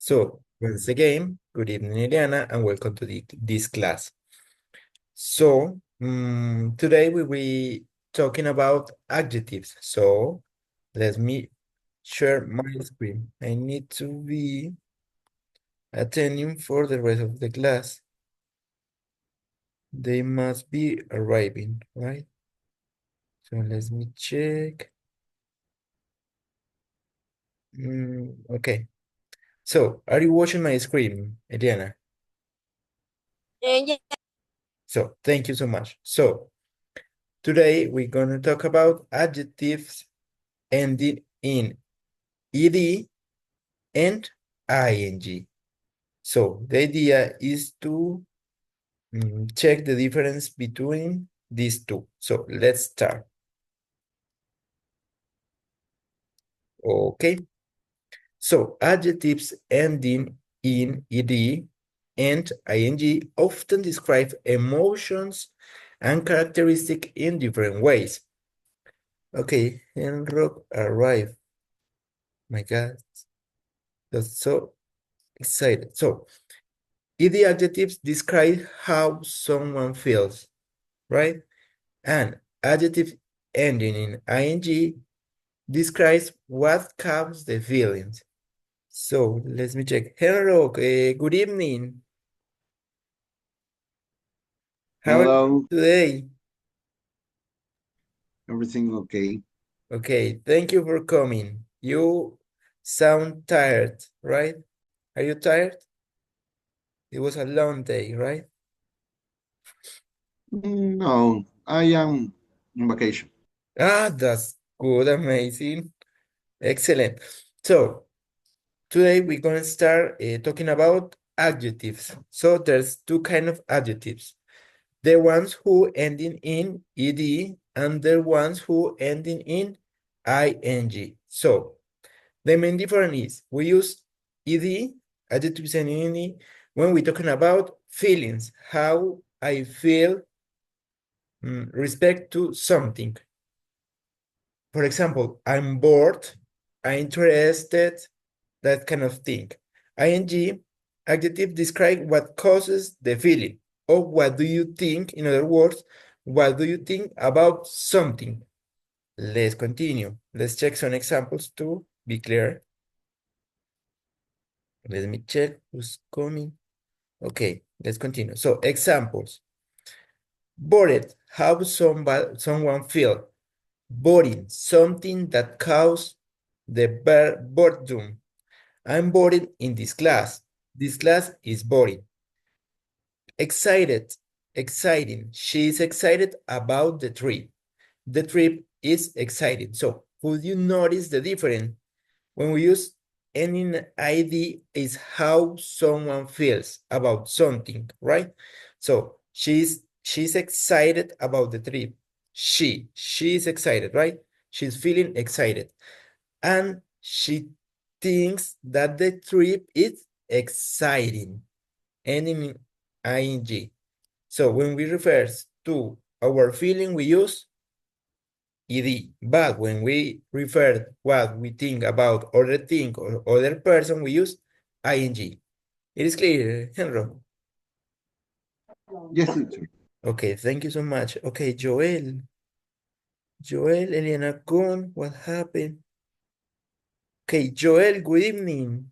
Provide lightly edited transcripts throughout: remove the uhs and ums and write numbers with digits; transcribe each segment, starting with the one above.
So, once again, good evening, Eliana, and welcome to this class. So, today we will be talking about adjectives. So, let me share my screen. I need to be attending for the rest of the class. They must be arriving, right? So, let me check. Okay. So, are you watching my screen, Eliana? Yeah. So, thank you so much. So, today we're going to talk about adjectives ending in ed and ing. So the idea is to check the difference between these two. So let's start. Okay. So adjectives ending in ed and ing often describe emotions and characteristics in different ways. Okay, Henrock arrived. My God, that's so excited. So ed adjectives describe how someone feels, right? And adjective ending in ing describes what causes the feelings. So let me check. Hello, good evening. How are you Hello, today? everything okay? Okay, thank you for coming. You sound tired, right? Are you tired? It was a long day, right? No, I am on vacation. Ah, that's good, amazing, excellent. So today we're going to start talking about adjectives. So there's two kind of adjectives. The ones who ending in ed and the ones who ending in ing. So the main difference is we use ed, adjectives ending in ed, when we're talking about feelings, how I feel respect to something. For example, I'm bored, I'm interested, that kind of thing. ing, adjective describe what causes the feeling, or what do you think, in other words, what do you think about something? Let's continue. Let's check some examples to be clear. Let me check who's coming. Okay, let's continue. So examples. Bored, how someone feel. Boring, something that causes the boredom. I'm bored in this class. This class is boring. Excited, exciting. She is excited about the trip. The trip is exciting. So, could you notice the difference? When we use any ID is how someone feels about something, right? So, she's excited about the trip. She's excited, right? She's feeling excited. And she thinks that the trip is exciting. Ending in ing. So when we refer to our feeling, we use ed. But when we refer what we think about other thing or other person, we use ing. It is clear, Henry? Yes, teacher. Okay, thank you so much. Okay, Joel. Joel, Eliana Kun, what happened? Okay, Joel, good evening.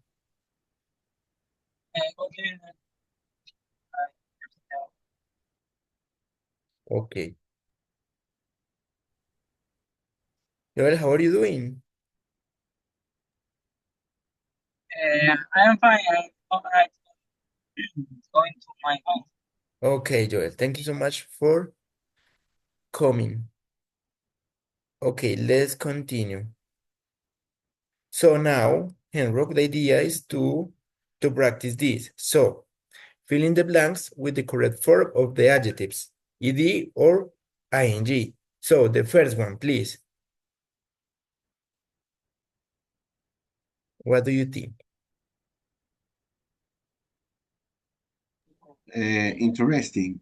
Okay. Joel, how are you doing? I am fine. I'm going to my home. Okay, Joel, thank you so much for coming. Okay, let's continue. So now, Henry, the idea is to practice this. So fill in the blanks with the correct form of the adjectives, ed or ing. So the first one, please. What do you think? Interesting.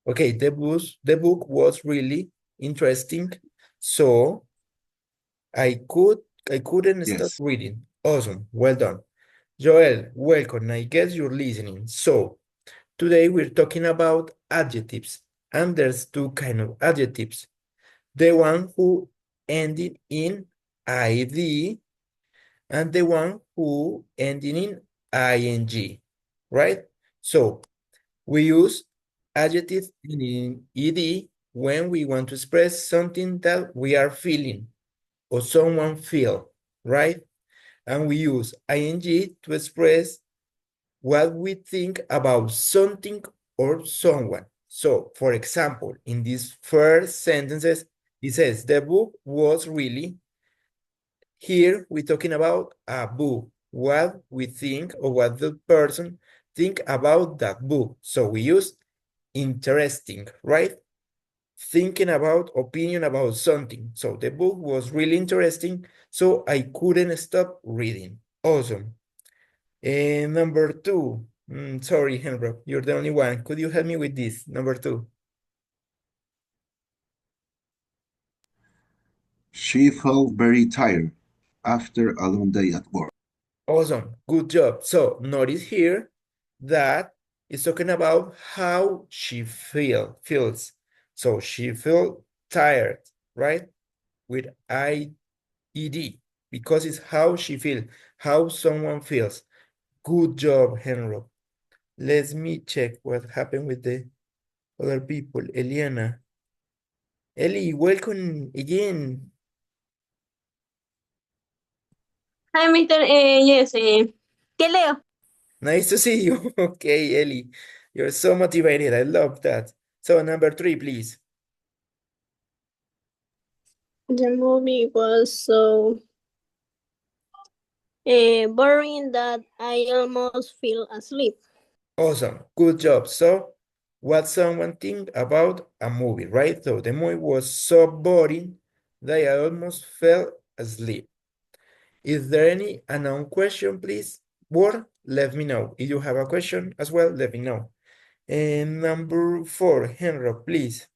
Okay, the book was really interesting. So I couldn't stop Yes. reading. Awesome, well done. Joel, welcome. I guess you're listening. So, today we're talking about adjectives, and there's two kind of adjectives. The one who ended in id and the one who ended in ing, right? So, we use adjectives in ed when we want to express something that we are feeling or someone feel, right? And we use ing to express what we think about something or someone. So, for example, in these first sentences, it says, the book was really, here we're talking about a book, what we think or what the person think about that book. So we use interesting, right? Thinking about, opinion about something. So the book was really interesting, so I couldn't stop reading. Awesome. And number two, sorry, Henry, you're the only one. Could you help me with this? Number two. She felt very tired after a long day at work. Awesome, good job. So notice here that it's talking about how she feels. So she felt tired, right? With IED, because it's how she feels, how someone feels. Good job, Henry. Let me check what happened with the other people. Eliana. Ellie, welcome again. Hi, Mr. Yes, ¿qué leo? Nice to see you. Okay, Ellie. You're so motivated. I love that. So number three, please. The movie was so boring that I almost fell asleep. Awesome. Good job. So what someone think about a movie, right? So the movie was so boring that I almost fell asleep. Is there any unknown question, please? Or let me know. If you have a question as well, let me know. And number four, Henry, please.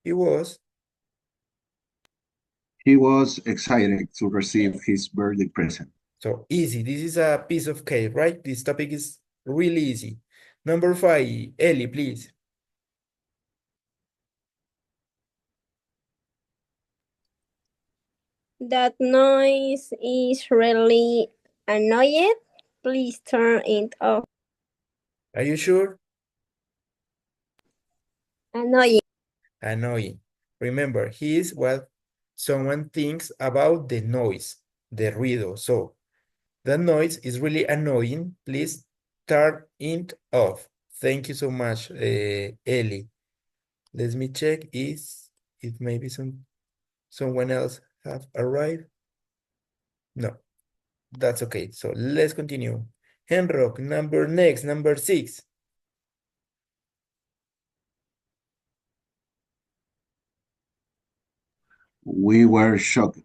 He was excited to receive his birthday present. so easy. This is a piece of cake, right? This topic is really easy. Number five, Ellie, please. That noise is really annoying. Please turn it off. Are you sure? Annoying. Annoying. Remember, he is what someone thinks about the noise, the ruido. So the noise is really annoying. Please turn it off. Thank you so much, Ellie. Let me check if maybe someone else have arrived. No, that's okay. So let's continue. Henrock, number six. We were shocked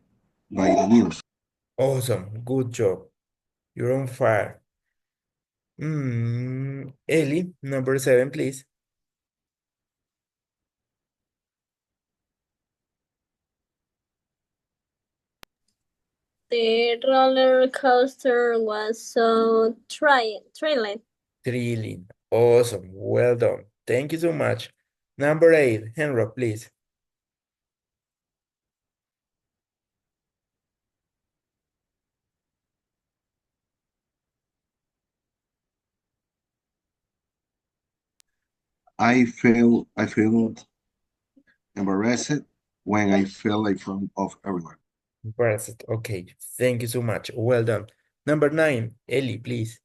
by the news. Awesome, good job. You're on fire. Ellie, number seven, please. The roller coaster was so thrilling. Thrilling. Awesome. Well done. Thank you so much. Number eight, Henrock, please. I felt embarrassed when I fell in front of everyone. Perfect. Okay. Thank you so much. Well done. Number nine, Ellie, please.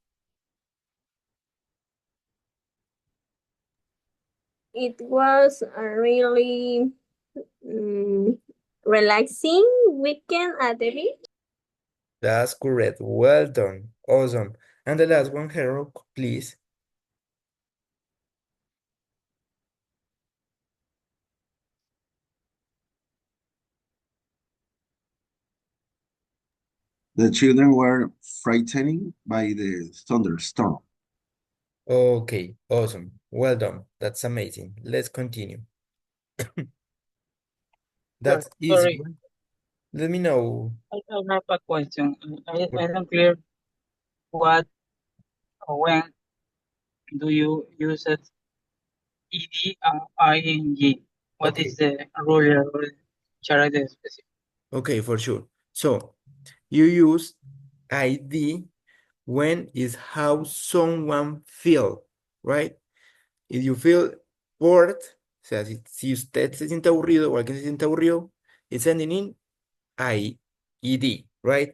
It was a really relaxing weekend at the beach. That's correct. Well done. Awesome. And the last one, Henrock, please. The children were frightened by the thunderstorm. Okay. Awesome. Well done. That's amazing. Let's continue. That's easy. Sorry. Let me know. I have a question. I don't clear what or when do you use it ed ing? What Okay, is the rule or character specific? okay, for sure. So you use ID when is how someone feel, right? If you feel bored, o sea, si usted se siente aburrido o alguien se siente aburrido, it's ending in IED, right?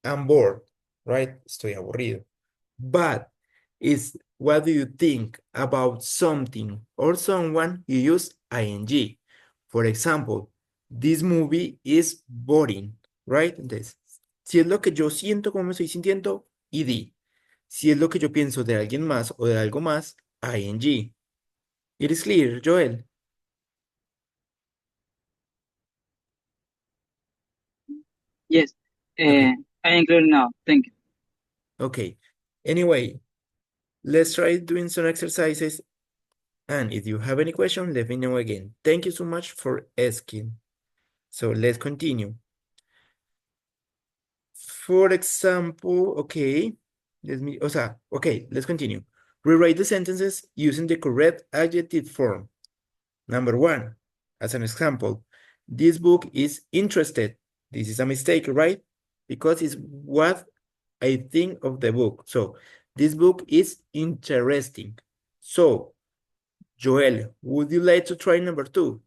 I'm bored, right? Estoy aburrido. But is what do you think about something or someone, you use ing. For example, this movie is boring, right? Entonces, si es lo que yo siento, como me estoy sintiendo, id. Si es lo que yo pienso de alguien más o de algo más, ing. It is clear, Joel. Yes, Okay, I am clear now. Thank you. okay. Anyway, let's try doing some exercises. And if you have any question, let me know again. Thank you so much for asking. So let's continue. For example, okay, let's continue. Rewrite the sentences using the correct adjective form. Number one, as an example, this book is interested. This is a mistake, right? Because it's what I think of the book. So this book is interesting. So, Joel, would you like to try number two?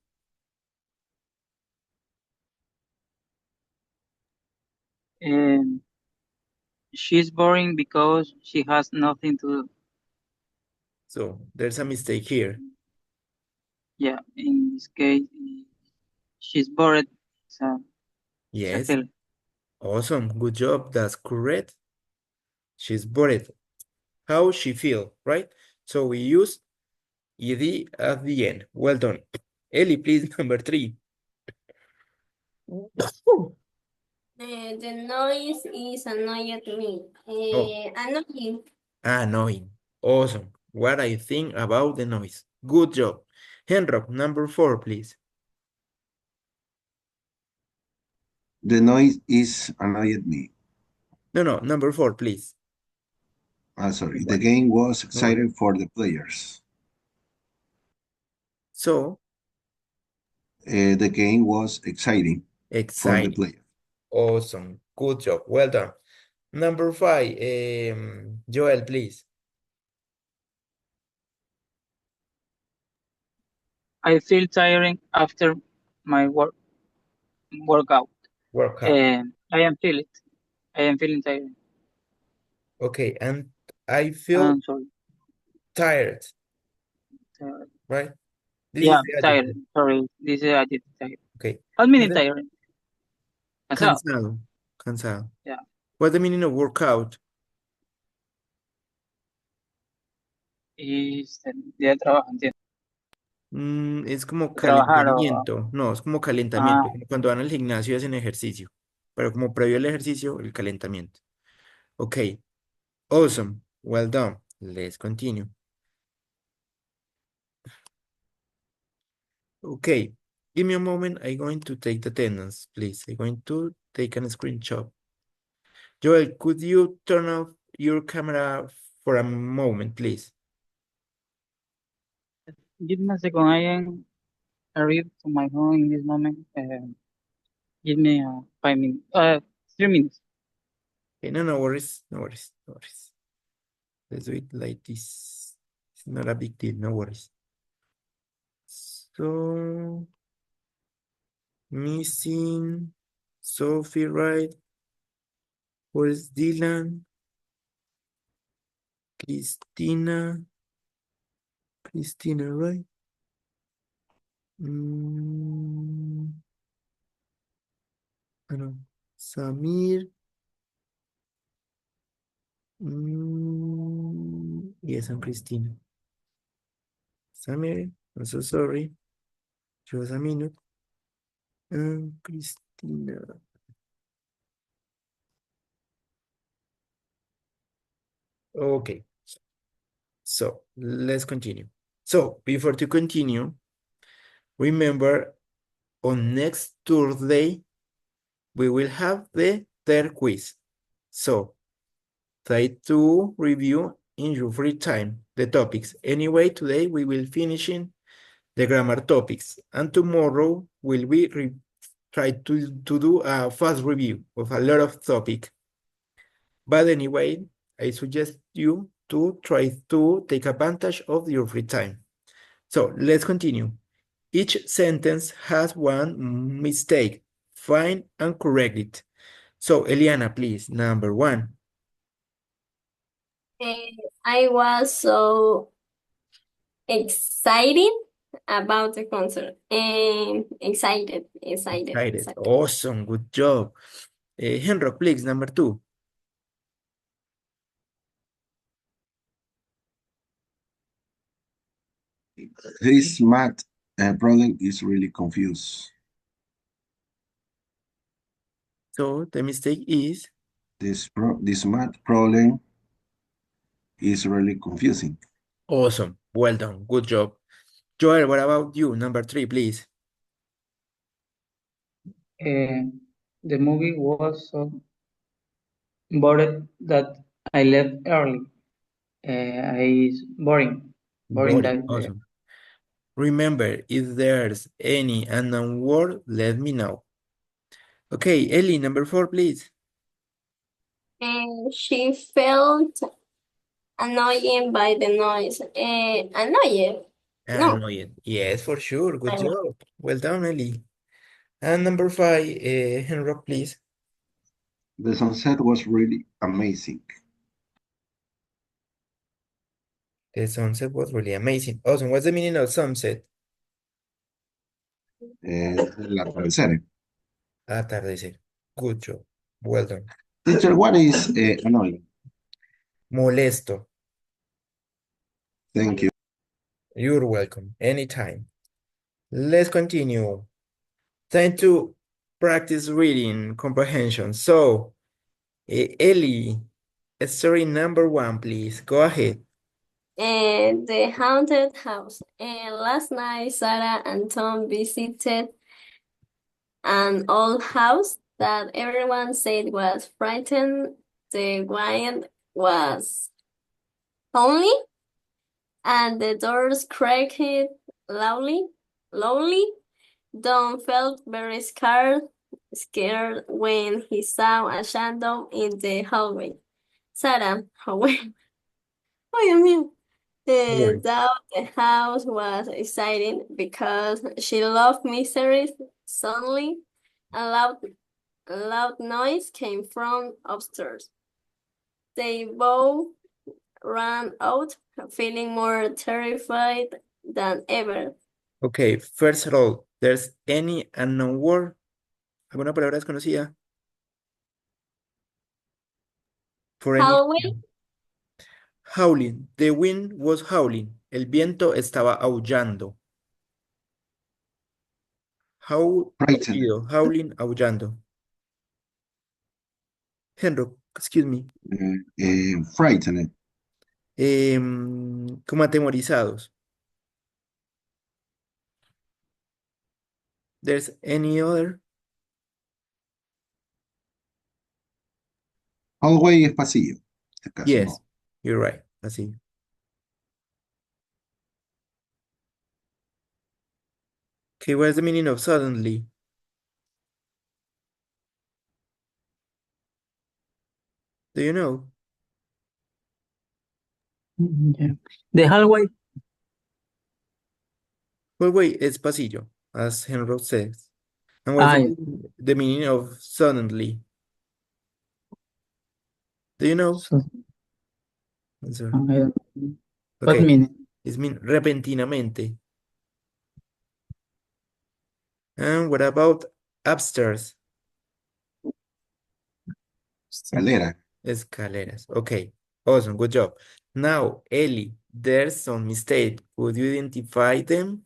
Um, she's boring because she has nothing to do. So there's a mistake here. Yeah, in this case, she's bored. So it's a Yes. failure. Awesome. Good job. That's correct. She's bored. How she feel, right? So we use ed at the end. Well done. Ellie, please, number three. The noise is annoying me. Oh, Annoying. annoying. Awesome. What I think about the noise. Good job. Henrock, number four, please. The noise is annoyed me. No, number four, please. Sorry. The One. game was No worries. exciting for the players. So, The game was exciting for the exciting. players. Awesome. Good job. Well done. Number five, Joel, please. I feel tiring after my workout. Workout. I am feeling it. I am feeling tired. Okay, and I I'm feel sorry. tired, Tired. right? This is Yeah, the tired. adjective. Sorry, this is adjective tired. Okay. What What's meaning the tired? Cansado. cansado? Cansado. Yeah, What's the meaning of workout? es el día de trabajo, entiendo. Es como De trabajar o... calentamiento. No, es como Ah, calentamiento. Como cuando van al gimnasio y hacen ejercicio. Pero como previo al ejercicio, el calentamiento. Okay. Awesome. Well done. Let's continue. Okay. Give me a moment. I'm going to take the attendance, please. I'm going to take a screenshot. Joel, could you turn off your camera for a moment, please? give me a second. I am arrived to my home in this moment. Give me 5 minutes. 3 minutes. Okay, no worries, no worries, no worries. Let's do it like this. It's not a big deal, no worries. So, missing Sophie, right? Where's Dylan? Christina, right? I know. Samir. Yes, I'm Christina. Samir, I'm so sorry. Just a minute. Christina. Okay. So let's continue. So before to continue, remember on next Thursday, we will have the third quiz. So try to review in your free time the topics. Anyway, today we will finishing the grammar topics, and tomorrow will be try to do a fast review of a lot of topic. But anyway, I suggest you to try to take advantage of your free time. So let's continue. Each sentence has one mistake. Find and correct it. So Eliana, please, number one. I was so excited about the concert. Excited. Excited. Awesome, good job. Henry, please, number two. This math problem is really confused. So the mistake is This math problem is really confusing. awesome. Well done. Good job. Joel, what about you? Number three, please. The movie was so bored that I left early. Boring Boring. that Awesome. Remember, if there's any unknown word, let me know. Okay, Ellie, number four, please. And she felt annoyed by the noise. Annoyed. No. Annoyed. Yes, for sure. Good I know. job. Well done, Ellie. And number five, Henry, please. The sunset was really amazing. The sunset was really amazing. Awesome. What's the meaning of sunset? El atardecer. Atardecer. Good job. Well done. Teacher, what is annoying? Molesto. Thank you. You're welcome. Anytime. Let's continue. Time to practice reading comprehension. So, Ellie, story number one, please. Go ahead. The haunted house. Last night, Sarah and Tom visited an old house that everyone said was frightened. The wind was lonely, and the doors creaked loudly. Don felt very scared when he saw a shadow in the hallway. Sarah, however, oh, Dios mío. Right. Thought the house was exciting because she loved mysteries. Suddenly, a loud noise came from upstairs. They both ran out, feeling more terrified than ever. Okay, first of all, there's any unknown word? ¿Alguna palabra desconocida? For any Hallway, howling. The wind was howling. El viento estaba aullando. Frightened. Howling, aullando. Henry, excuse me. Frightened. Como atemorizados. There's any other? Hallway es pasillo. En este caso Yes, no. you're right. Así. Okay, what's the meaning of suddenly? Do you know? yeah. The hallway. Hallway is pasillo, as Henry says. And what's Yeah. the meaning of suddenly? Do you know? So, Answer. what Okay, meaning? it means repentinamente. And what about upstairs? Escalera. Escaleras. Okay, awesome, good job. Now, Ellie, there's some mistake. Could you identify them?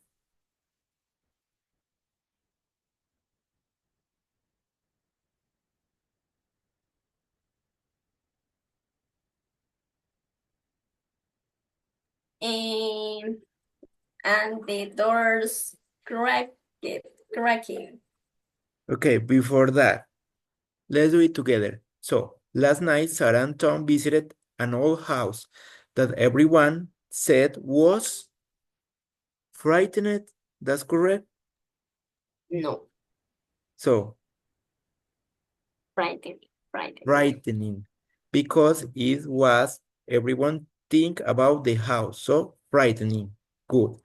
and the doors cracking. Okay, before that, Let's do it together. So, last night, Sarah and Tom visited an old house that everyone said was frightened. That's correct? No, So, frightening. frightening. Because it was everyone think about the house. So, frightening. Good.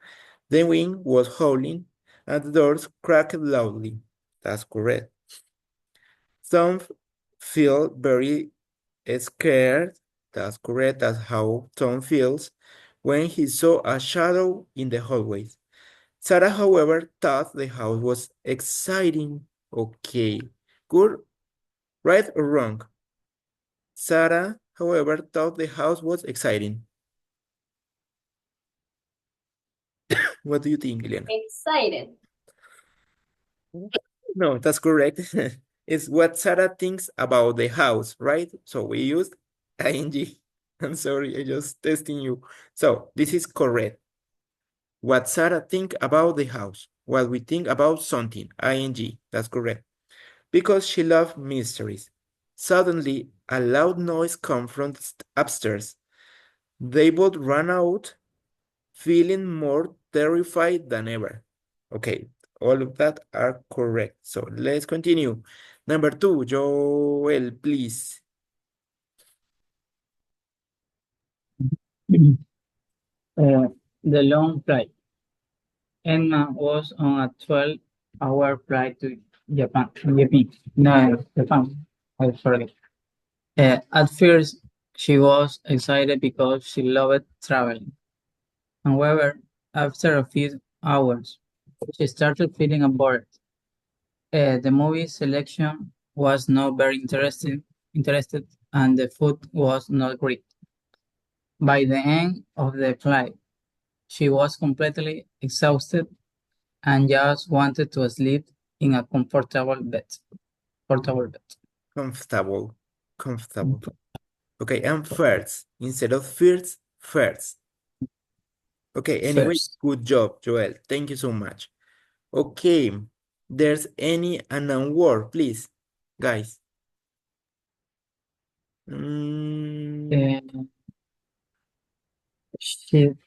The wind was howling and the doors cracked loudly. That's correct. Some feel very scared. That's correct. That's how Tom feels when he saw a shadow in the hallways. Sarah, however, thought the house was exciting. Okay, good, right or wrong? Sarah, however, thought the house was exciting. What do you think, Elena? Excited. No, that's correct. It's what Sarah thinks about the house, right? So we used ing. I'm sorry, I just testing you. So this is correct. What Sarah think about the house. What we think about something, ing. That's correct. Because she loved mysteries. Suddenly, a loud noise came from upstairs. They both ran out, feeling more terrified than ever. Okay, all of that are correct. So let's continue. Number 2, Joel, please. The long flight. Emma was on a 12-hour flight to Japan. No, Japan. I forget. At first, she was excited because she loved traveling. However, after a few hours, she started feeling bored. The movie selection was not very interested, and the food was not great. By the end of the flight, she was completely exhausted and just wanted to sleep in a comfortable bed. Comfortable. Comfortable. Okay, and first, instead of first, first. Okay, anyway, First. good job, Joel. Thank you so much. Okay, there's any unknown word, please, guys. Uh,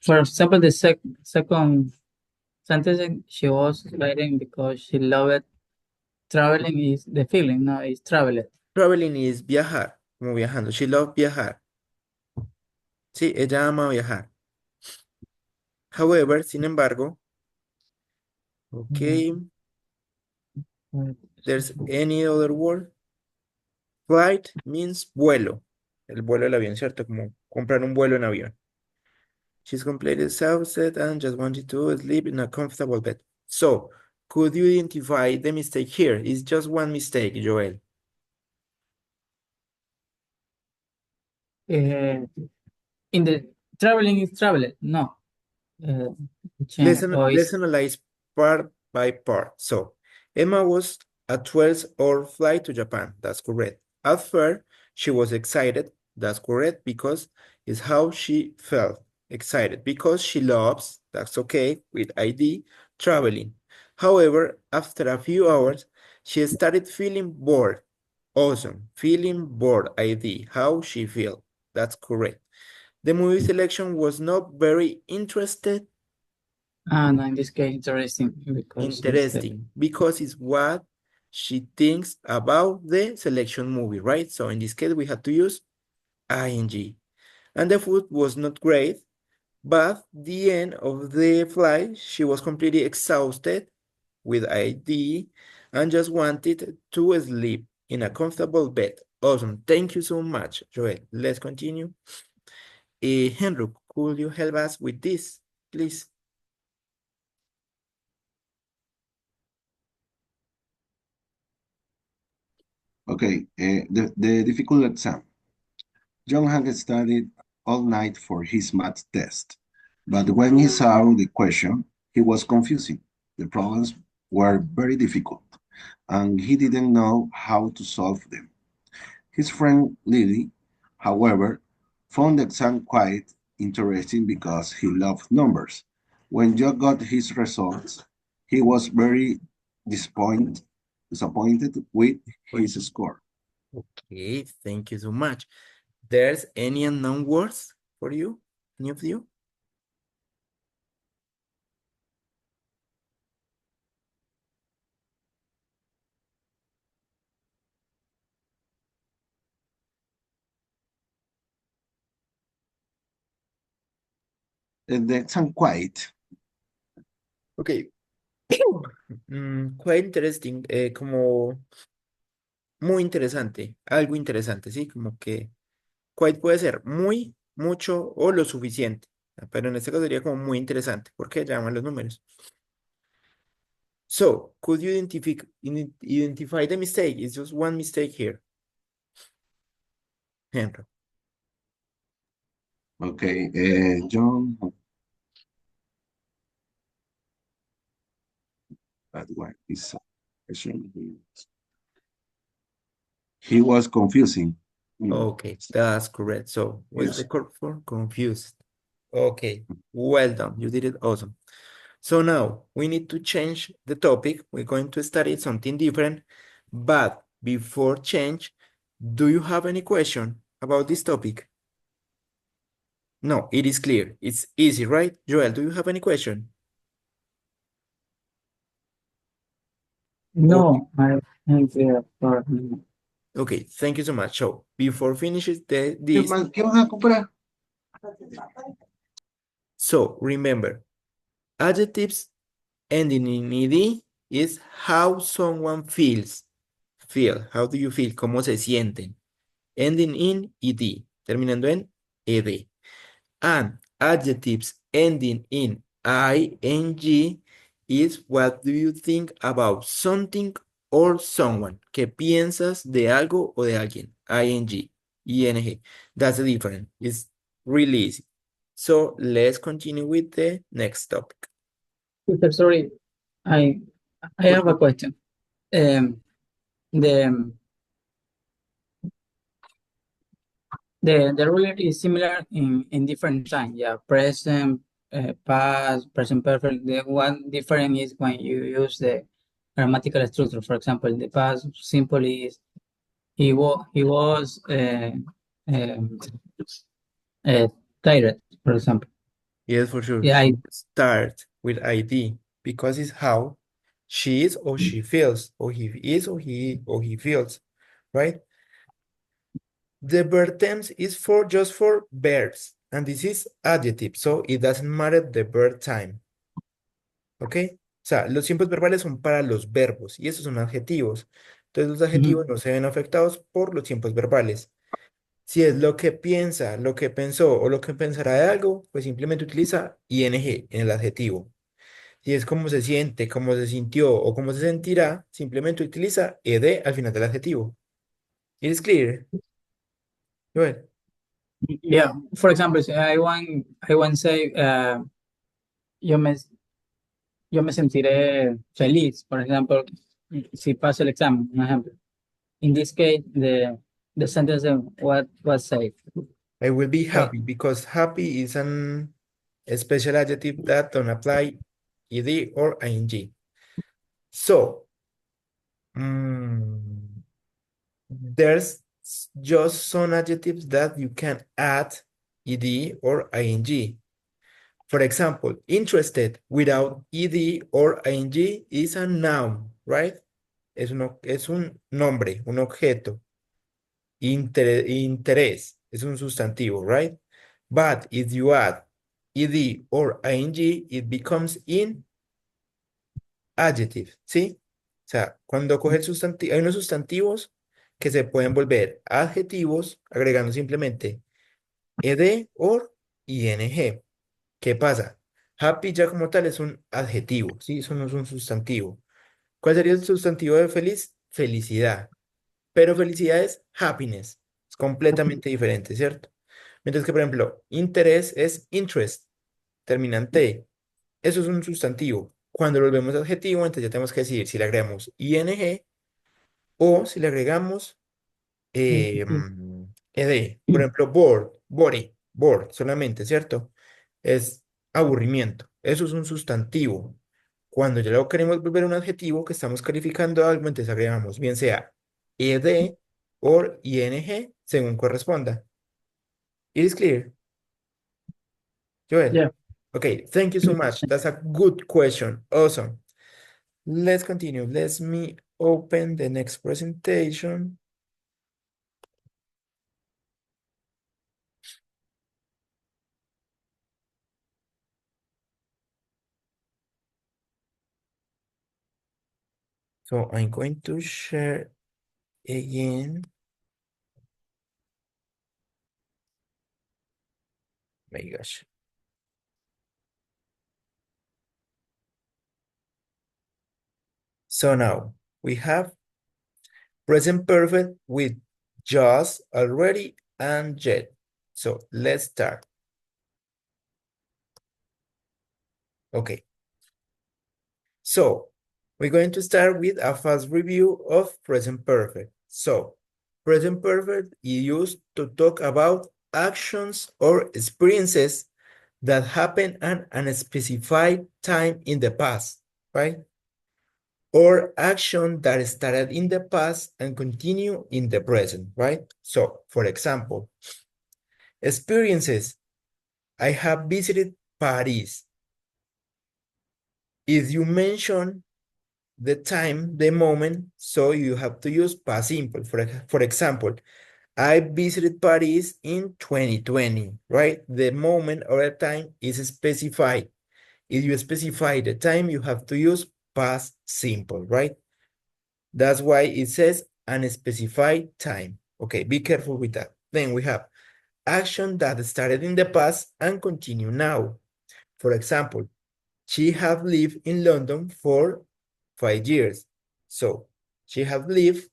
for example, the second sentence, she was writing because she loved traveling is the feeling, no, is traveling. Traveling is viajar, como viajando. She loves viajar. Sí, ella ama viajar. However, sin embargo, okay, there's any other word? Flight means vuelo. El vuelo del avión, ¿cierto? Como comprar un vuelo en avión. She's completely exhausted and just wanted to sleep in a comfortable bed. So, could you identify the mistake here? It's just one mistake, Joel. In the traveling is travel. No. Let's Or is analyze part by part. So, Emma was a 12-hour flight to Japan. That's correct. At first, she was excited. That's correct because it's how she felt. Excited because she loves, that's okay, with ID, traveling. However, after a few hours, she started feeling bored. Awesome. Feeling bored, ID, how she feel. That's correct. The movie selection was not very interested. no, in this case, interesting because Interesting because it's what she thinks about the selection movie, right? So in this case, we had to use ing. And the food was not great, but the end of the flight, she was completely exhausted with ID and just wanted to sleep in a comfortable bed. Awesome. Thank you so much, Joel. Let's continue. Henry, could you help us with this, please? Okay, the difficult exam. John had studied all night for his math test, but when he saw the question, he was confusing. The problems were very difficult, and he didn't know how to solve them. His friend Lily, however, found the exam quite interesting because he loved numbers. When John got his results, he was very disappointed with his score. Okay, thank you so much. There's any unknown words for you? Any of you? The exam quiet. Okay. Quite interesting, como muy interesante, algo interesante, ¿sí? Como que quite puede ser muy, mucho o lo suficiente, pero en este caso sería como muy interesante, porque llaman los números. So, could you identify the mistake? It's just one mistake here. Henry. Okay, John. That one is he was confusing. Okay, that's correct. So, what's the Yes. correct for? Confused. Okay, well done. You did it awesome. So now we need to change the topic. We're going to study something different. But before change, do you have any question about this topic? No, it is clear. It's easy, right? Joel, do you have any question? Okay, No, I think for okay, thank you so much. So before finishes ¿Qué this, más? ¿Qué vas a comprar? so remember, adjectives ending in ed is how someone feels. Feel, how do you feel? ¿Cómo se sienten? Ending in ed, terminando en ed. And adjectives ending in ing is what do you think about something or someone. ¿Qué piensas de algo o de alguien? ing. That's the difference. It's really easy. So let's continue with the next topic. Teacher, sorry, I I have a question. The the rule is similar in different times. Yeah, present, past, present perfect. The one different is when you use the grammatical structure. For example, in the past simple is he was um, uh, tired, for example. Yes, for sure. Yeah, She start with id because it's how she is or she feels, or he is or he feels, right? The verb tense is for just for verbs, and this is adjective, so it doesn't matter the verb time. ¿Ok? O sea, los tiempos verbales son para los verbos y esos son adjetivos. Entonces los adjetivos no se ven afectados por los tiempos verbales. Si es lo que piensa, lo que pensó o lo que pensará de algo, pues simplemente utiliza ing en el adjetivo. Si es como se siente, cómo se sintió o cómo se sentirá, simplemente utiliza ed al final del adjetivo. It is clear? Joel. yeah. For example, I want say yo me yo me sentiré feliz, por ejemplo, si paso el examen, un ejemplo. In this case, the sentence what was said. I will be Right. happy because happy is a special adjective that don't apply ed or ing. So, mm, there's just some adjectives that you can add ed or ing. For example, interested without ed or ing is a noun, right? Es un nombre, un objeto. Interés es un sustantivo, right? But if you add ed or ing, it becomes in adjective, ¿sí? O sea, cuando coge el sustantivo, hay unos sustantivos que se pueden volver adjetivos agregando simplemente ed or ing. ¿Qué pasa? Happy ya como tal es un adjetivo, ¿sí? Eso no es un sustantivo. ¿Cuál sería el sustantivo de feliz? Felicidad. Pero felicidad es happiness. Es completamente diferente, ¿cierto? Mientras que, por ejemplo, interés es interest, terminante. Eso es un sustantivo. Cuando lo volvemos adjetivo, entonces ya tenemos que decidir si le agregamos ing o si le agregamos ed. Por ejemplo, bored, body, bored solamente, ¿cierto? Es aburrimiento. Eso es un sustantivo. Cuando ya lo queremos volver un adjetivo que estamos calificando algo, entonces agregamos bien sea ed or ing según corresponda. It is clear? Joel? Yeah. Okay, thank you so much. That's a good question. Awesome. Let's continue. Let me open the next presentation. So I'm going to share again. My gosh. So now we have present perfect with just, already, and yet. So let's start. Okay. So we're going to start with a fast review of present perfect. So present perfect is used to talk about actions or experiences that happen at an specified time in the past, right? Or action that started in the past and continue in the present, right? So, for example, experiences. I have visited Paris. If you mention the time, the moment, so you have to use past simple. For example, I visited Paris in 2020, right? The moment or the time is specified. If you specify the time, you have to use past simple, right? That's why it says unspecified time. Okay, be careful with that. Then we have action that started in the past and continue now. For example, she have lived in London for 5 years. So she have lived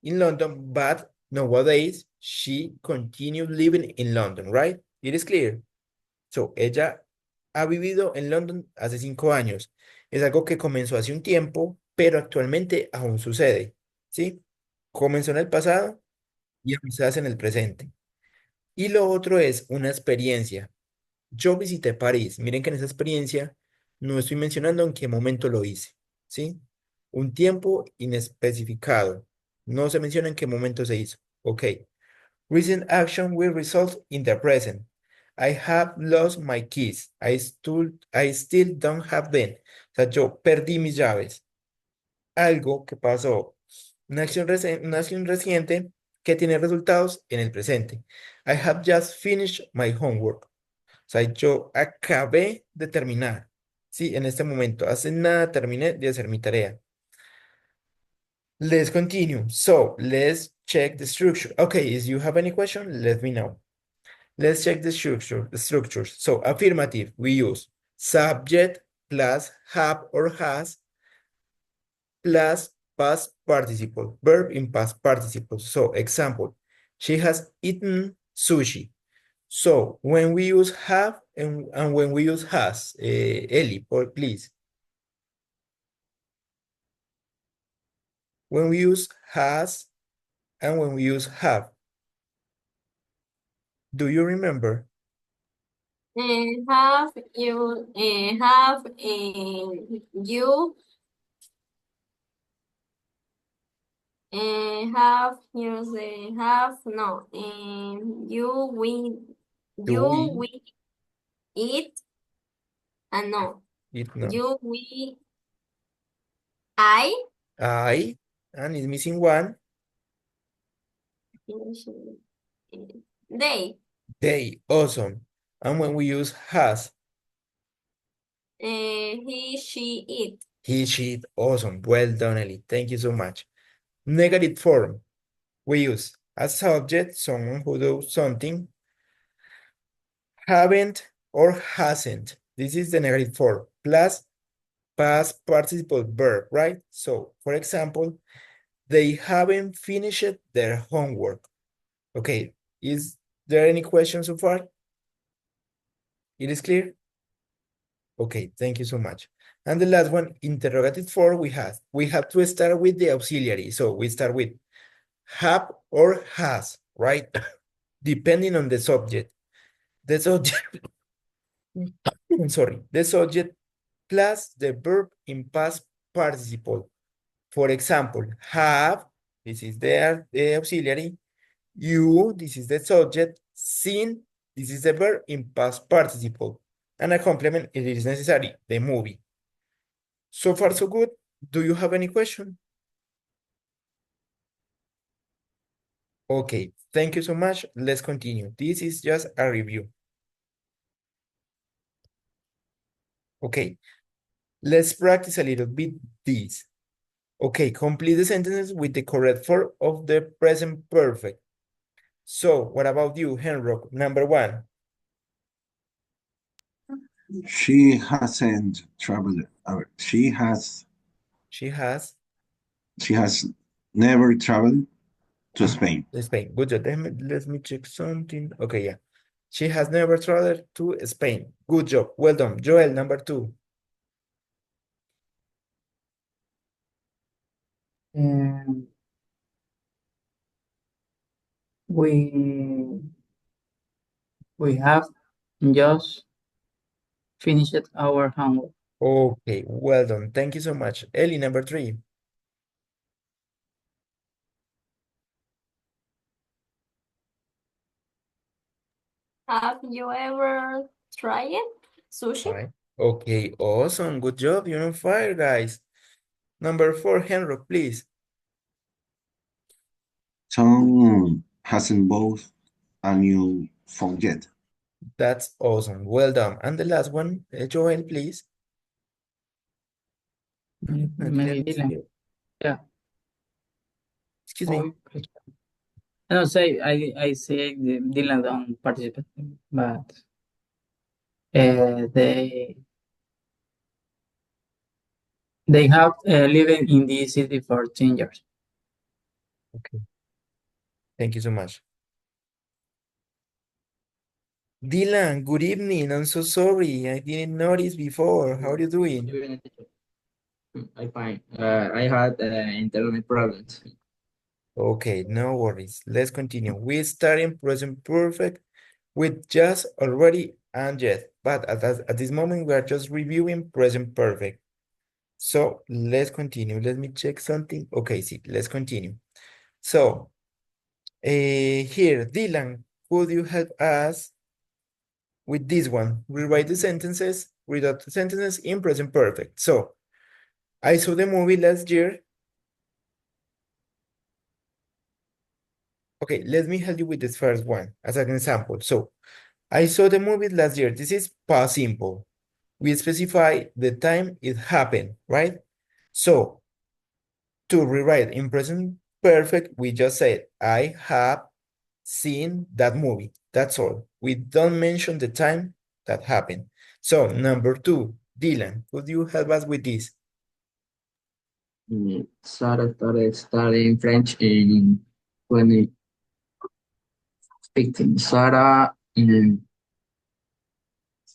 in London, but nowadays she continues living in London, right? It is clear. So ella ha vivido en London hace 5 años. Es algo que comenzó hace un tiempo, pero actualmente aún sucede, ¿sí? Comenzó en el pasado y aún se hace en el presente. Y lo otro es una experiencia. Yo visité París. Miren que en esa experiencia no estoy mencionando en qué momento lo hice, ¿sí? Un tiempo inespecificado. No se menciona en qué momento se hizo. Ok. Recent action will result in the present. I have lost my keys. I still don't have them. O sea, yo perdí mis llaves. Algo que pasó. Una acción reciente que tiene resultados en el presente. I have just finished my homework. O sea, yo acabé de terminar. Sí, en este momento. Hace nada terminé de hacer mi tarea. Let's continue. So, let's check the structure. Okay, if you have any question, let me know. Let's check the structures. So, affirmative, we use subject plus have or has plus past participle, verb in past participle. So, example, she has eaten sushi. So, when we use have and when we use has, Ellie, please. When we use has and when we use have. Do you remember? Have you have you have you say have no you we eat and no It no. you we I, and it's missing one. they Awesome. And when we use has, he she it he, she, awesome. Well done, Ellie. Thank you so much. Negative form. We use as subject, someone who does something, haven't or hasn't. This is the negative form. Plus past participle verb, right? So, for example, they haven't finished their homework. Okay, is there any question so far? It is clear? Okay, thank you so much. And the last one, interrogative form, we have to start with the auxiliary. So we start with have or has, right? Depending on the subject. The subject, I'm sorry, the subject plus the verb in past participle. For example, have, this is the auxiliary, You, this is the subject. Seen, this is the verb in past participle. And a complement, it is necessary, the movie. So far, so good. Do you have any question? Okay, thank you so much. Let's continue. This is just a review. Okay, let's practice a little bit this. Okay, complete the sentences with the correct form of the present perfect. So, what about you, Henrik? Number 1. She hasn't traveled. She has She has never traveled to Spain. Spain. Good job. Let me check something. Okay, yeah. She has never traveled to Spain. Good job. Well done. Joel, number 2. And we have just finished our homework. Okay, well done. Thank you so much. Ellie, number 3. Have you ever tried sushi? Right. Okay, awesome. Good job. You're on fire, guys. Number 4, Henrik, please. Tom hasn't bought a new phone yet. That's awesome. Well done. And the last one, Joel, please. Maybe Dylan. Yeah. Excuse me. I don't say I say Dylan don't participate, but they have living in this city for 10 years. Okay. Thank you so much. Dylan, good evening. I'm so sorry. I didn't notice before. How are you doing? I'm fine. I had internet problems. Okay, no worries. Let's continue. We start in present perfect with just, already, and yet. But at this moment, we are just reviewing present perfect. So let's continue. Let me check something. Okay, see, let's continue. So here, Dylan, could you help us with this one? Rewrite the sentences, read out the sentences in present perfect. So I saw the movie last year. Okay, let me help you with this first one as an example. So I saw the movie last year. This is past simple. We specify the time it happened, right? So to rewrite in present perfect, we just said, I have seen that movie. That's all. We don't mention the time that happened. So number 2, Dylan, could you help us with this? Sarah started studying French in 2015. Sarah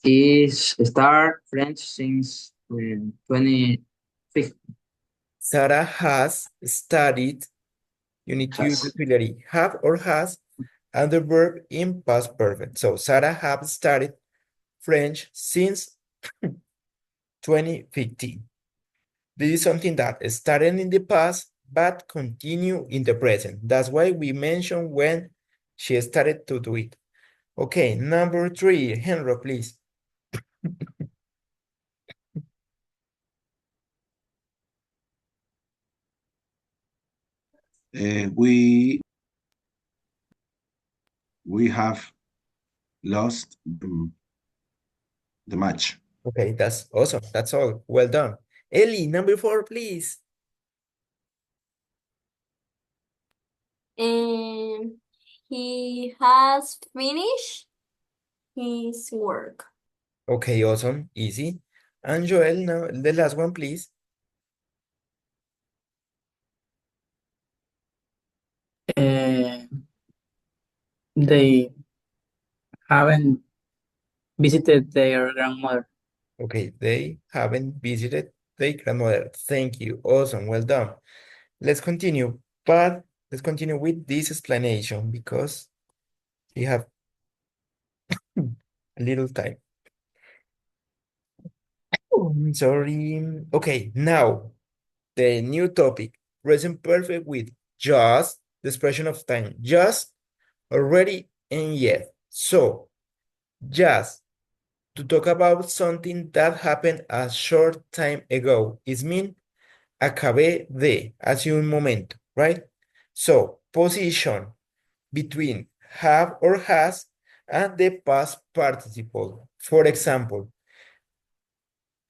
is start French since 2015. Sarah has studied, you need to use the Has. auxiliary have or has, and the verb in past perfect. So Sarah has studied French since 2015. This is something that started in the past, but continue in the present. That's why we mentioned when she started to do it. Okay, number 3, Henry, please. We have lost the match. Okay, that's awesome. That's all. Well done. Ellie, number 4, please. And he has finished his work. Okay, awesome. Easy. And Joel, now the last one, please. They haven't visited their grandmother. Okay, they haven't visited their grandmother. Thank you. Awesome. Well done. Let's continue. But let's continue with this explanation because we have a little time. Oh, I'm sorry. Okay, now the new topic, present perfect with just, the expression of time, just already, and yet. So, just to talk about something that happened a short time ago is mean acabé de, hace un momento, right? So, position between have or has and the past participle. For example,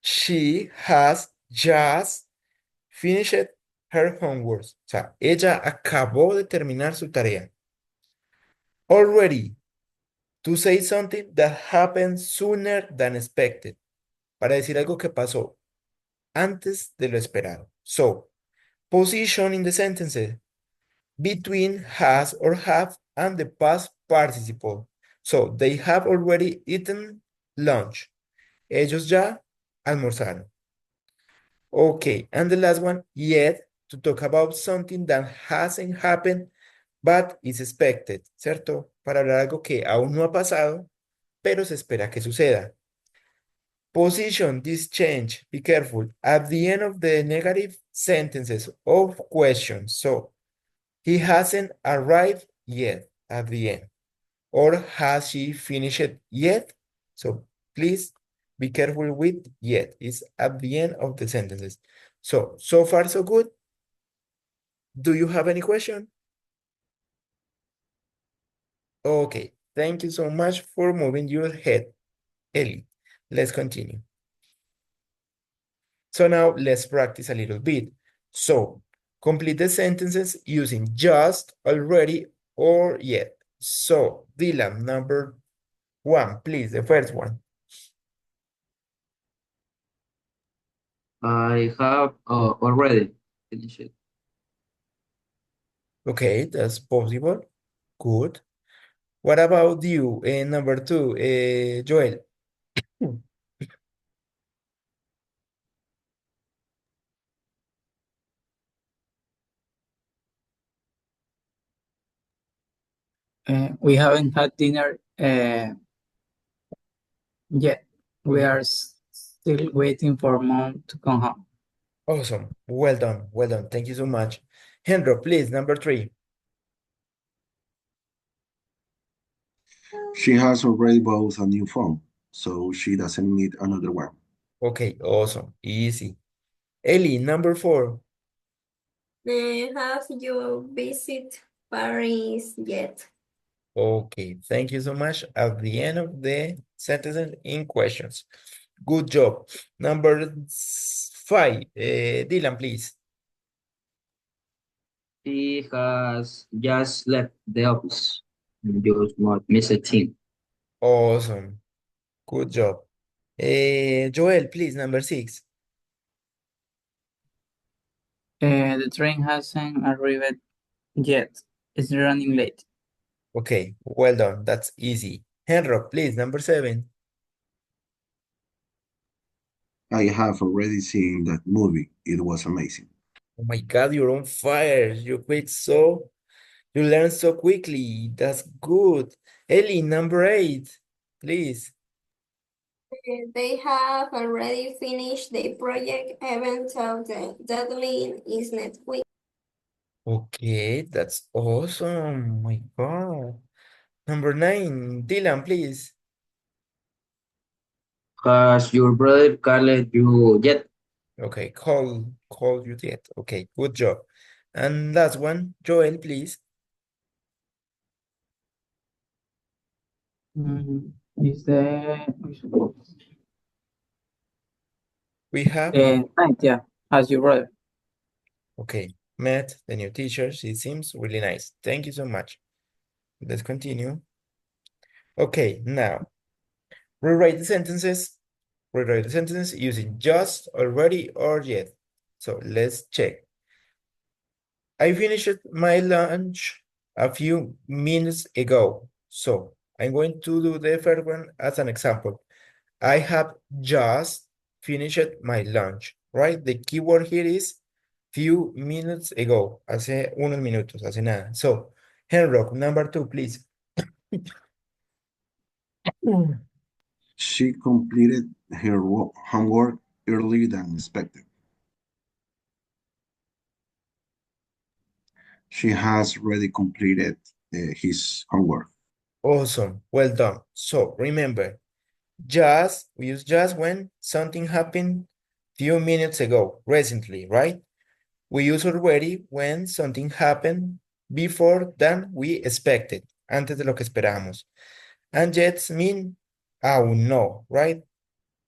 she has just finished her homework. O sea, ella acabó de terminar su tarea. Already, to say something that happened sooner than expected. Para decir algo que pasó antes de lo esperado. So, position in the sentences between has or have and the past participle. So, they have already eaten lunch. Ellos ya almorzaron. Okay, and the last one, yet, to talk about something that hasn't happened, but is expected, ¿cierto? Para hablar algo que aún no ha pasado, pero se espera que suceda. Position this change, be careful, at the end of the negative sentences of questions. So, he hasn't arrived yet at the end. Or has she finished yet? So, please be careful with yet. It's at the end of the sentences. So far so good. Do you have any question? Okay, thank you so much for moving your head, Ellie. Let's continue. So now let's practice a little bit. So complete the sentences using just, already, or yet. So Dylan, number 1, please, the first one. I have already finished it. Okay, that's possible. Good. What about you? Number 2, Joel. We haven't had dinner yet. We are still waiting for mom to come home. Awesome. Well done. Well done. Thank you so much. Henry, please, number 3. She has already bought a new phone, so she doesn't need another one. Okay, awesome. Easy. Ellie, number 4. Have you visited Paris yet? Okay, thank you so much. At the end of the sentences in questions. Good job. Number 5, Dylan, please. He has just left the office. You must miss a team. Awesome. Good job. Joel, please, number 6. The train hasn't arrived yet. It's running late. Okay, well done. That's easy. Henry, please, number 7. I have already seen that movie. It was amazing. Oh my God, you're on fire. You learn so quickly. That's good. Ellie, number 8, please. They have already finished the project even though the deadline is next week. Okay, that's awesome. Oh my God. Number 9, Dylan, please. Has your brother called you yet? Okay, call you yet. Okay, good job. And last one, Joel, please. Is the We have, right, yeah, as your brother. okay, Matt, the new teacher. She seems really nice. Thank you so much. Let's continue. Okay, now rewrite the sentences. Rewrite the sentence using just, already, or yet. So let's check. I finished my lunch a few minutes ago. So I'm going to do the first one as an example. I have just finished my lunch, right? The keyword here is few minutes ago. Hace unos minutos, hace nada. So, Henrock, number 2, please. She completed her homework earlier than expected. She has already completed his homework. Awesome. Well done. So remember, we use just when something happened few minutes ago, recently, right? We use already when something happened before than we expected, antes de lo que esperábamos. And yet mean aún no, right?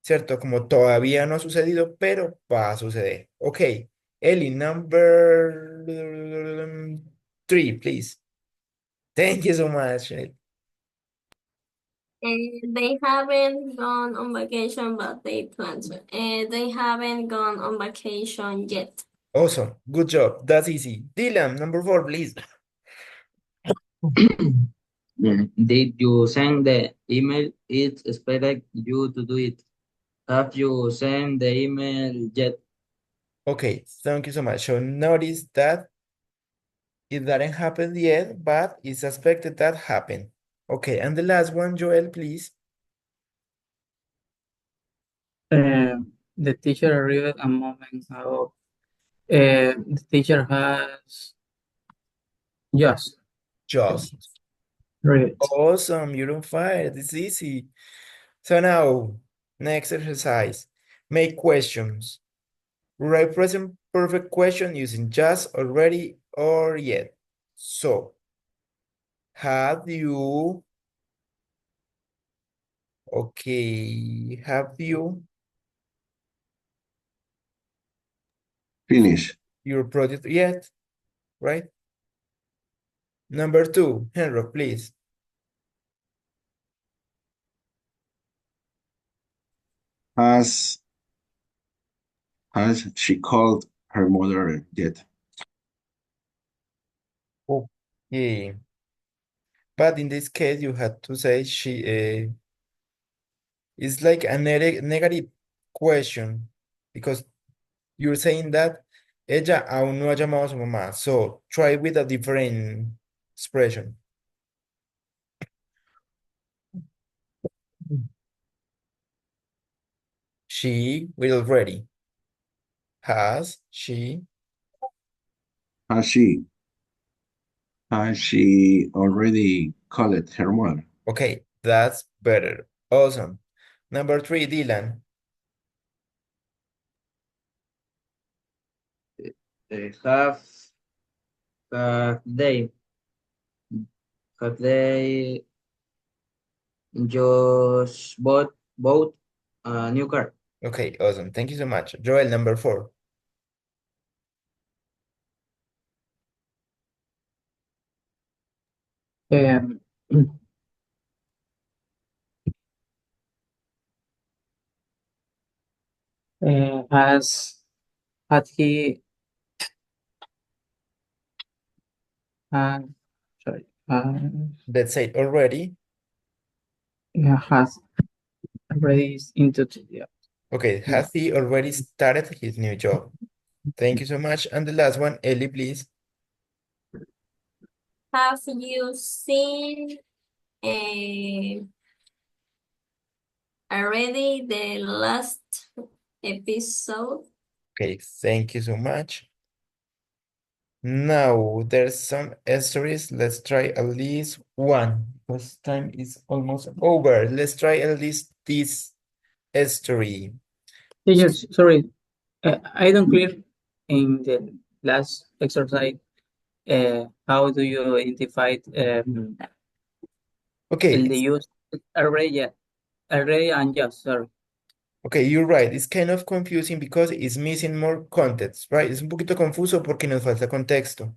¿Cierto? Como todavía no ha sucedido, pero va a suceder. Ok, Ellie, number 3, please. Thank you so much. They haven't gone on vacation, but they plan to. They haven't gone on vacation yet. Awesome. Good job. That's easy. Dylan, number 4, please. Did you send the email? It's expected you to do it. Have you sent the email yet? Okay, thank you so much. So notice that it didn't happen yet, but it's expected that happen. Okay, and the last one, Joel, please. The teacher arrived a moment ago. The teacher has just Just. arrived. Awesome, you're on fire. This is easy. So now, next exercise. Make questions. Write present perfect question using just, already, or yet. So, have you, okay, have you Finish. your project yet? Right? Number 2, Henry, please. Has she called her mother yet? Okay. But in this case, you had to say it's like a negative question because you're saying that ella aún no ha llamado a su mamá. So try with a different expression. She will already. Has she? Has she already called her mother? Okay, that's better. Awesome. Number 3, Dylan. Have have they have they just bought a new car? Okay, awesome. Thank you so much. Joel, number 4. Um, had he sorry Let's say already. yeah, has already into yeah. Okay, has he already started his new job? Thank you so much. And the last one, Ellie, please. Have you seen already the last episode? Okay, thank you so much. Now, there's some stories. Let's try at least one because time is almost over. Let's try at least this story. Yes, sorry. I don't clear in the last exercise. How do you identify Okay, the use array and just sorry. okay, you're right. It's kind of confusing because it's missing more context, right? Es un poquito confuso porque nos falta contexto.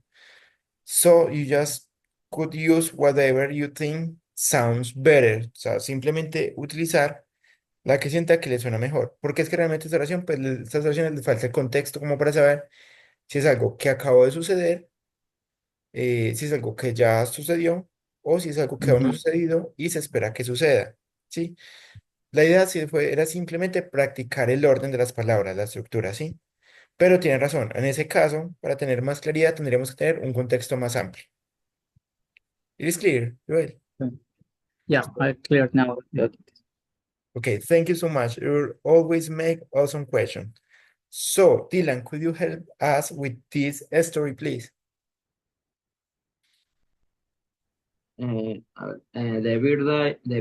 So you just could use whatever you think sounds better. O sea, simplemente utilizar la que sienta que le suena mejor. Porque es que realmente esta oración, pues estas oraciones les falta el contexto como para saber si es algo que acabó de suceder, si es algo que ya sucedió o si es algo que aún no ha sucedido y se espera que suceda. ¿Sí? La idea era simplemente practicar el orden de las palabras, la estructura, ¿sí? Pero tiene razón, en ese caso, para tener más claridad, tendríamos que tener un contexto más amplio. It is clear, Joel? Yeah, I cleared now. Okay, thank you so much. You always make awesome questions. So, Dylan, could you help us with this story, please? the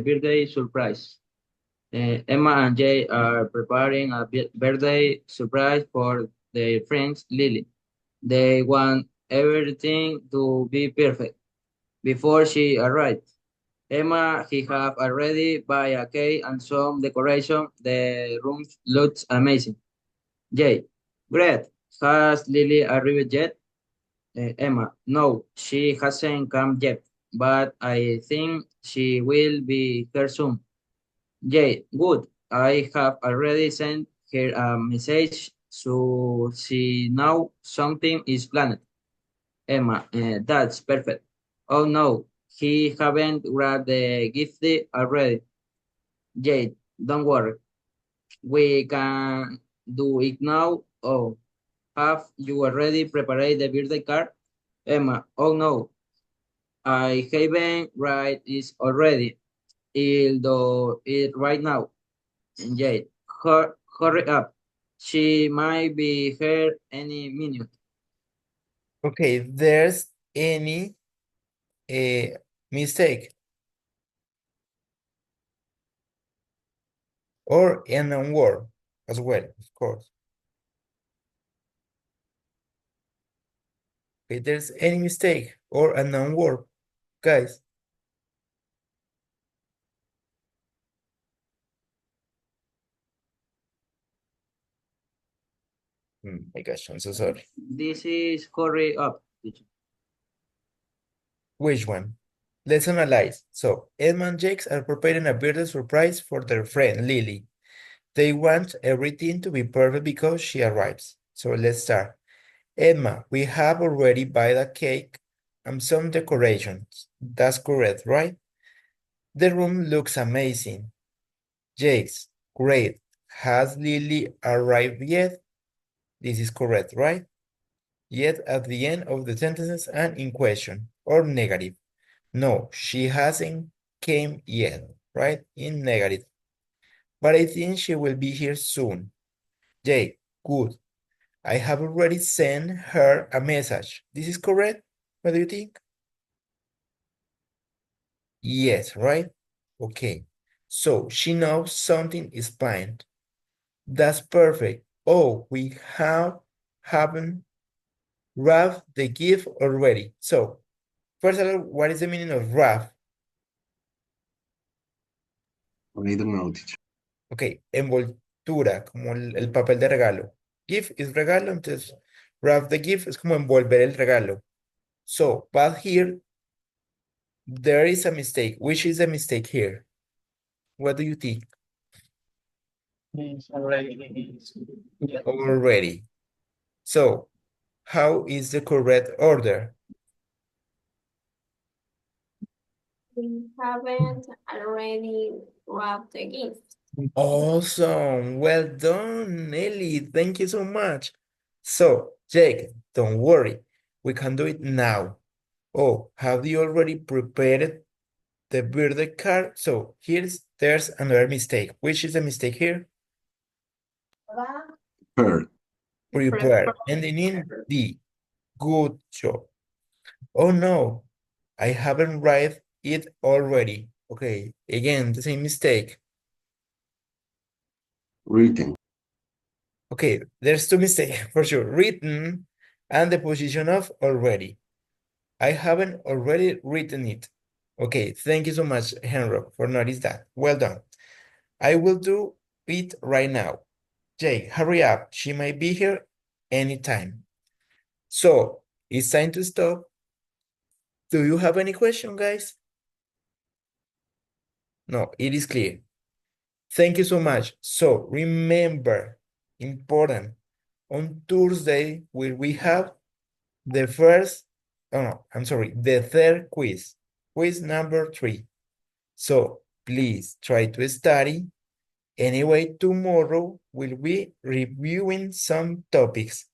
birthday surprise. Emma and Jay are preparing a birthday surprise for their friends Lily. They want everything to be perfect before she arrives. Emma, he have already buy a cake and some decoration. The room looks amazing. Jay, great. Has Lily arrived yet? Emma, no, she hasn't come yet, but I think she will be here soon. Jay, good. I have already sent her a message, so she know something is planned. Emma, that's perfect. Oh no, he haven't grabbed the gift already. Jade, don't worry. We can do it now. Oh, have you already prepared the birthday card? Emma, oh no, I haven't write it already. I'll do it right now. Jade, hurry up. She might be here any minute. Okay, there's any mistake or an unknown word as well, of course. Okay, there's any mistake or an unknown word, guys. My gosh, I'm so sorry. This is hurry up. Teacher. Which one? Let's analyze. So, Emma and Jakes are preparing a birthday surprise for their friend Lily. They want everything to be perfect because she arrives. So let's start. Emma, we have already bought a cake and some decorations. That's correct, right? The room looks amazing. Jakes, great. Has Lily arrived yet? This is correct, right? Yet at the end of the sentences and in question or negative. No, she hasn't came yet, right? In negative. But I think she will be here soon. Jake, good. I have already sent her a message. This is correct? What do you think? Yes, right? Okay. So she knows something is planned. That's perfect. Oh, we haven't wrapped the gift already. So, first of all, what is the meaning of wrap? I don't know, teacher. Ok, envoltura, como el papel de regalo. Gift es regalo, entonces wrap the gift es como envolver el regalo. So, but here, there is a mistake. Which is the mistake here? What do you think? It's already. Yeah. Already. So, how is the correct order? We haven't already wrapped the gift. Awesome. Well done, Nelly. Thank you so much. So, Jake, don't worry. We can do it now. Oh, have you already prepared the birthday card? So there's another mistake. Which is the mistake here? Her. Prepare. Ending in D. Good job. Oh no, I haven't write it already. Okay, again, the same mistake. Written. Okay, there's two mistakes for sure. Written and the position of already. I haven't already written it. Okay, thank you so much, Henry, for notice that. Well done. I will do it right now. Jay, hurry up. She might be here anytime. So, it's time to stop. Do you have any question, guys? No, it is clear. Thank you so much. So, remember, important, on Tuesday, we have the third quiz, quiz number 3. So, please try to study. Anyway, tomorrow we'll be reviewing some topics,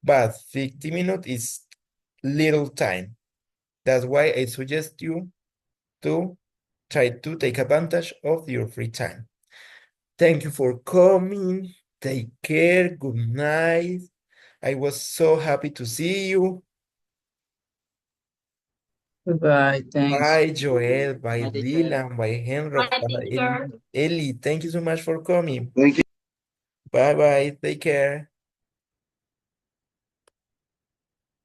but 50 minutes is little time. That's why I suggest you to try to take advantage of your free time. Thank you for coming. Take care. Good night. I was so happy to see you. Goodbye. Thanks. Bye, Joel. Bye, Bye, teacher. Dylan. Bye, Henry. Bye, Bye, teacher. Ellie. Thank you so much for coming. Thank you. Bye, bye. Take care.